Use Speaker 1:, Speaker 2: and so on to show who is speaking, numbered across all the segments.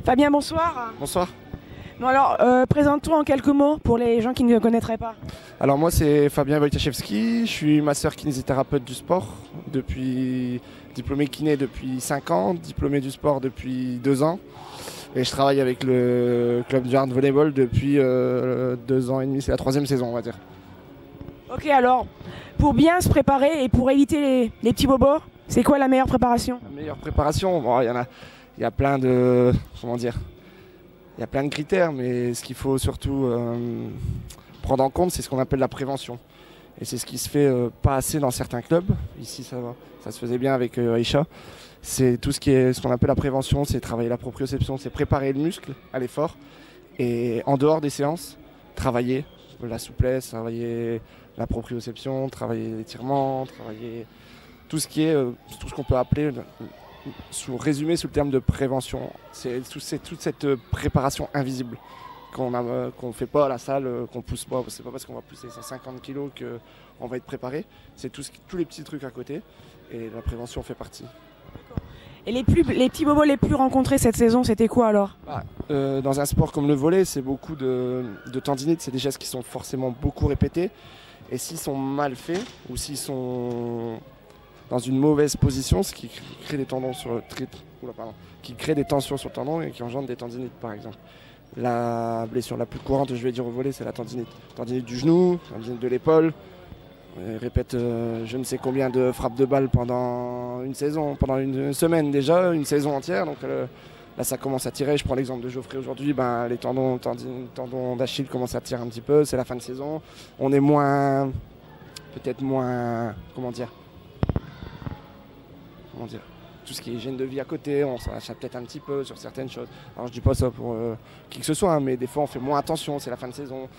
Speaker 1: Fabien, bonsoir.
Speaker 2: Bonsoir.
Speaker 1: Bon alors, présente-toi en quelques mots pour les gens qui ne te connaîtraient pas.
Speaker 2: Alors moi c'est Fabien Wojciechowski, je suis masseur kinésithérapeute du sport, diplômé kiné depuis 5 ans, diplômé du sport depuis 2 ans. Et je travaille avec le club du hard volleyball depuis 2 ans et demi, c'est la 3e saison on va dire.
Speaker 1: Ok, alors, pour bien se préparer et pour éviter les petits bobos, c'est quoi la meilleure préparation?
Speaker 2: La meilleure préparation, bon, il y a plein de, comment dire, il y a plein de critères, mais ce qu'il faut surtout prendre en compte, c'est ce qu'on appelle la prévention. Et c'est ce qui se fait pas assez dans certains clubs. Ici, ça se faisait bien avec Aïcha. C'est tout ce qu'on appelle la prévention, c'est travailler la proprioception, c'est préparer le muscle à l'effort. Et en dehors des séances, travailler la souplesse, travailler la proprioception, travailler l'étirement, travailler tout ce qu'on peut appeler résumé sous le terme de prévention. C'est toute cette préparation invisible qu'on fait pas à la salle, qu'on pousse pas. C'est pas parce qu'on va pousser 150 kg qu'on va être préparé. C'est tous les petits trucs à côté et la prévention fait partie.
Speaker 1: Et les petits bobos les plus rencontrés cette saison, c'était quoi alors?
Speaker 2: Dans un sport comme le volley, c'est beaucoup de tendinite. C'est des gestes qui sont forcément beaucoup répétés. Et s'ils sont mal faits ou s'ils sont dans une mauvaise position, ce qui crée des tendons qui crée des tensions sur le tendon et qui engendre des tendinites par exemple. La blessure la plus courante, je vais dire au volley, c'est la tendinite. Tendinite du genou, tendinite de l'épaule. Répète je ne sais combien de frappes de balle pendant une saison, pendant une semaine déjà, une saison entière. Donc là ça commence à tirer. Je prends l'exemple de Geoffrey aujourd'hui, les tendons d'Achille commencent à tirer un petit peu, c'est la fin de saison. On est peut-être moins, comment dire, tout ce qui est hygiène de vie à côté, on s'en achète peut-être un petit peu sur certaines choses. Alors je dis pas ça pour qui que ce soit, mais des fois on fait moins attention, c'est la fin de saison,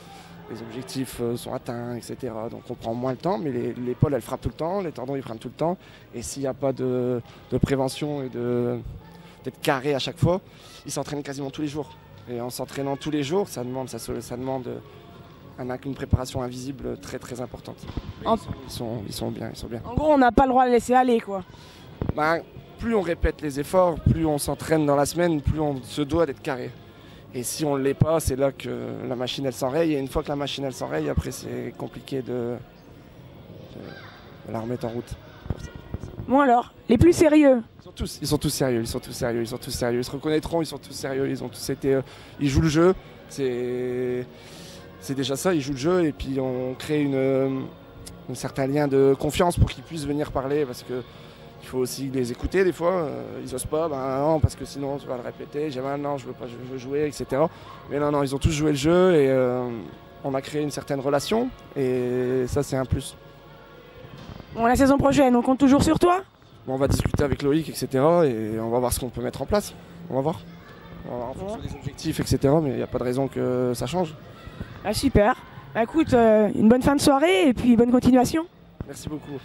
Speaker 2: les objectifs sont atteints, etc. Donc on prend moins le temps, mais l'épaule elle frappe tout le temps, les tendons ils frappent tout le temps. Et s'il n'y a pas de prévention et d'être carré à chaque fois, ils s'entraînent quasiment tous les jours. Et en s'entraînant tous les jours, ça demande une préparation invisible très très importante. Ils sont bien.
Speaker 1: En gros, on n'a pas le droit de laisser aller quoi.
Speaker 2: Plus on répète les efforts, plus on s'entraîne dans la semaine, plus on se doit d'être carré. Et si on ne l'est pas, c'est là que la machine elle s'enraye. Et une fois que la machine elle s'enraye, après c'est compliqué de la remettre en route.
Speaker 1: Bon alors, les plus sérieux?
Speaker 2: Ils sont tous sérieux. Ils se reconnaîtront, ils sont tous sérieux. Ils jouent le jeu. C'est déjà ça, ils jouent le jeu et puis on crée un certain lien de confiance pour qu'ils puissent venir parler parce que il faut aussi les écouter des fois, ils osent pas, non parce que sinon tu vas le répéter, non je veux pas, je veux jouer, etc. Mais non, ils ont tous joué le jeu et on a créé une certaine relation et ça c'est un plus.
Speaker 1: Bon, la saison prochaine, on compte toujours sur toi?
Speaker 2: On va discuter avec Loïc, etc. et on va voir ce qu'on peut mettre en place, on va voir en fonction des objectifs, etc. Mais il n'y a pas de raison que ça change.
Speaker 1: Ah super, écoute, une bonne fin de soirée et puis bonne continuation.
Speaker 2: Merci beaucoup.